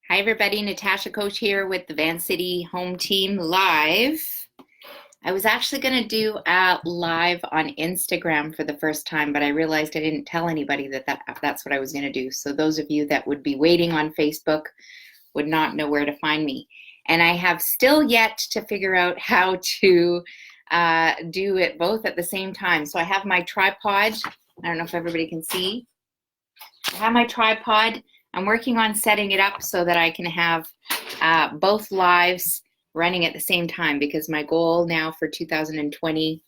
Hi everybody, Natasha Koch here with the Van City Home Team Live. I was actually going to do a live on Instagram for the first time, but I realized I didn't tell anybody that's what I was going to do. So those of you that would be waiting on Facebook would not know where to find me. And I have still yet to figure out how to do it both at the same time. So I have my tripod. I don't know if everybody can see. I have my tripod. I'm working on setting it up so that I can have both lives running at the same time, because my goal now for 2020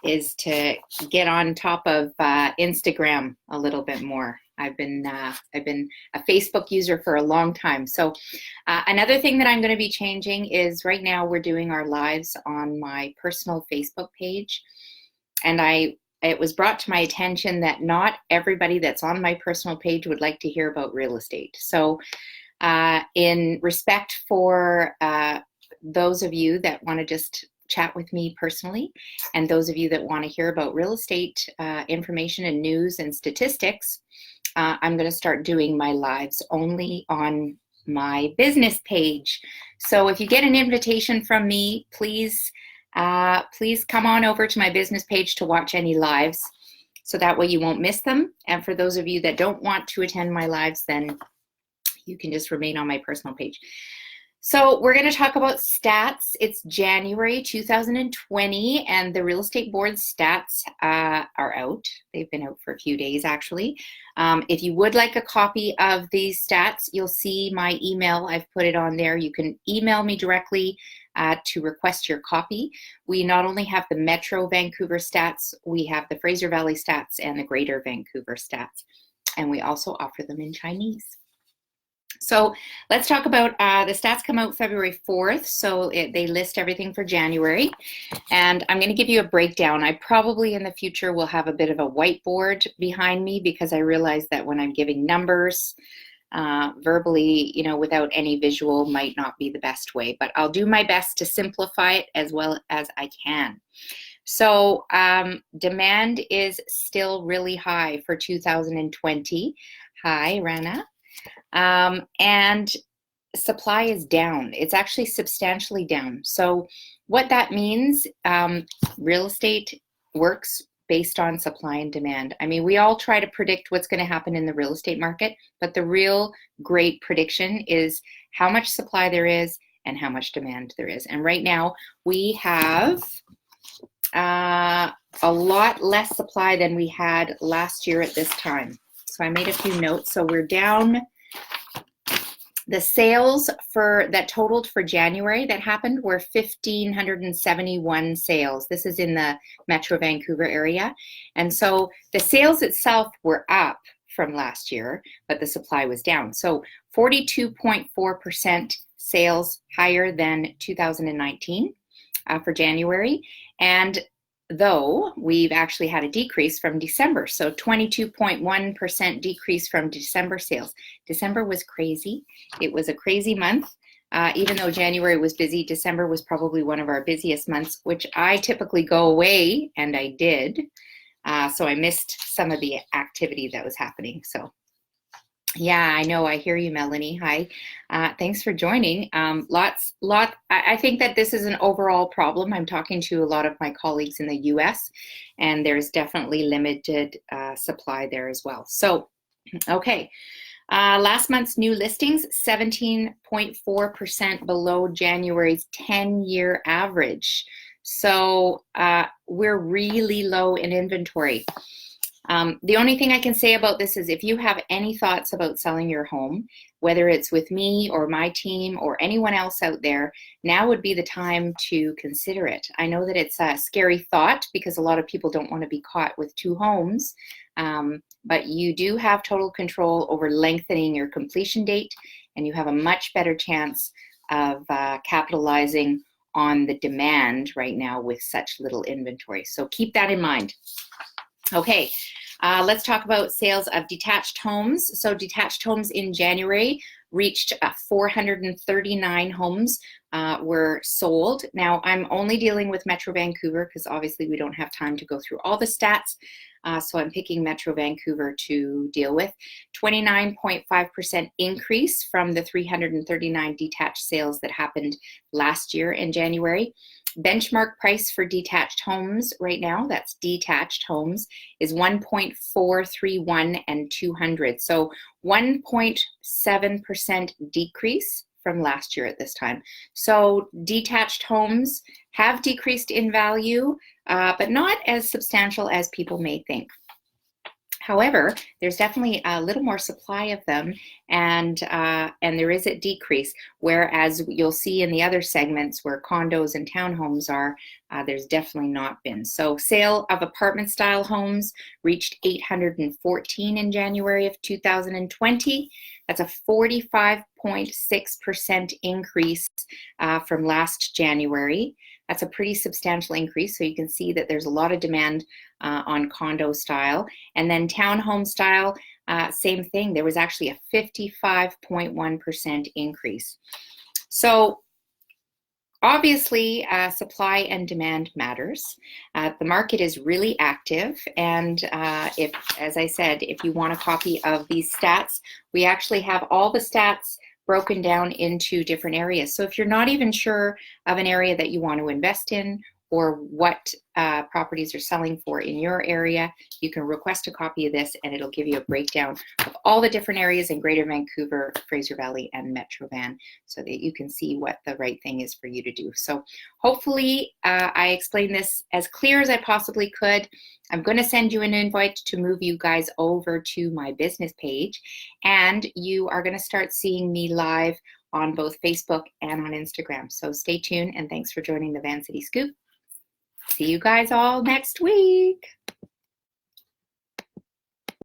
is to get on top of Instagram a little bit more. I've been a Facebook user for a long time. So another thing that I'm going to be changing is right now we're doing our lives on my personal Facebook page, and it was brought to my attention that not everybody that's on my personal page would like to hear about real estate. So in respect for those of you that want to just chat with me personally, and those of you that want to hear about real estate information and news and statistics, I'm going to start doing my lives only on my business page. So if you get an invitation from me, please come on over to my business page to watch any lives, so that way you won't miss them. And for those of you that don't want to attend my lives, then you can just remain on my personal page. So we're going to talk about stats. It's January 2020, and the real estate board stats are out. They've been out for a few days, actually. If you would like a copy of these stats, you'll see my email. I've put it on there. You can email me directly to request your copy. We not only have the Metro Vancouver stats, we have the Fraser Valley stats and the Greater Vancouver stats, and we also offer them in Chinese. So let's talk about the stats come out February 4th, so they list everything for January, and I'm going to give you a breakdown. I probably in the future will have a bit of a whiteboard behind me, because I realize that when I'm giving numbers verbally, without any visual might not be the best way, but I'll do my best to simplify it as well as I can. So demand is still really high for 2020. Hi, Rana. And supply is down. It's actually substantially down. So what that means, real estate works based on supply and demand. I mean, we all try to predict what's going to happen in the real estate market, but the real great prediction is how much supply there is and how much demand there is. And right now we have a lot less supply than we had last year at this time. So I made a few notes. So we're down. The sales that totaled for January that happened were 1,571 sales. This is in the Metro Vancouver area. And so the sales itself were up from last year, but the supply was down. So 42.4% sales higher than 2019 for January. And though we've actually had a decrease from December, so 22.1% decrease from December sales. December was crazy. It was a crazy month. Even though January was busy, December was probably one of our busiest months, which I typically go away, and I did. So I missed some of the activity that was happening. So yeah, I know. I hear you, Melanie. Hi. Thanks for joining. I think that this is an overall problem. I'm talking to a lot of my colleagues in the US, and there's definitely limited supply there as well. So, okay. Last month's new listings, 17.4% below January's 10-year average. So we're really low in inventory. The only thing I can say about this is if you have any thoughts about selling your home, whether it's with me or my team or anyone else out there, now would be the time to consider it. I know that it's a scary thought because a lot of people don't want to be caught with two homes, but you do have total control over lengthening your completion date, and you have a much better chance of capitalizing on the demand right now with such little inventory. So keep that in mind. Okay, let's talk about sales of detached homes. So detached homes in January reached 439 homes were sold. Now, I'm only dealing with Metro Vancouver because obviously we don't have time to go through all the stats. So I'm picking Metro Vancouver to deal with. 29.5% increase from the 339 detached sales that happened last year in January. Benchmark price for detached homes right now, that's detached homes, is 1.431 and 200. So 1.7% decrease from last year at this time. So detached homes have decreased in value, but not as substantial as people may think. However, there's definitely a little more supply of them, and there is a decrease. Whereas you'll see in the other segments where condos and townhomes are, there's definitely not been. So sale of apartment-style homes reached 814 in January of 2020. That's a 45.6% increase from last January. That's a pretty substantial increase. So you can see that there's a lot of demand on condo style. And then townhome style, same thing. There was actually a 55.1% increase. So obviously, supply and demand matters. The market is really active, and if, as I said, if you want a copy of these stats, we actually have all the stats broken down into different areas. So if you're not even sure of an area that you want to invest in, or what properties are selling for in your area, you can request a copy of this and it'll give you a breakdown of all the different areas in Greater Vancouver, Fraser Valley, and Metro Van, so that you can see what the right thing is for you to do. So hopefully I explained this as clear as I possibly could. I'm going to send you an invite to move you guys over to my business page, and you are going to start seeing me live on both Facebook and on Instagram. So stay tuned, and thanks for joining the Van City Scoop. See you guys all next week.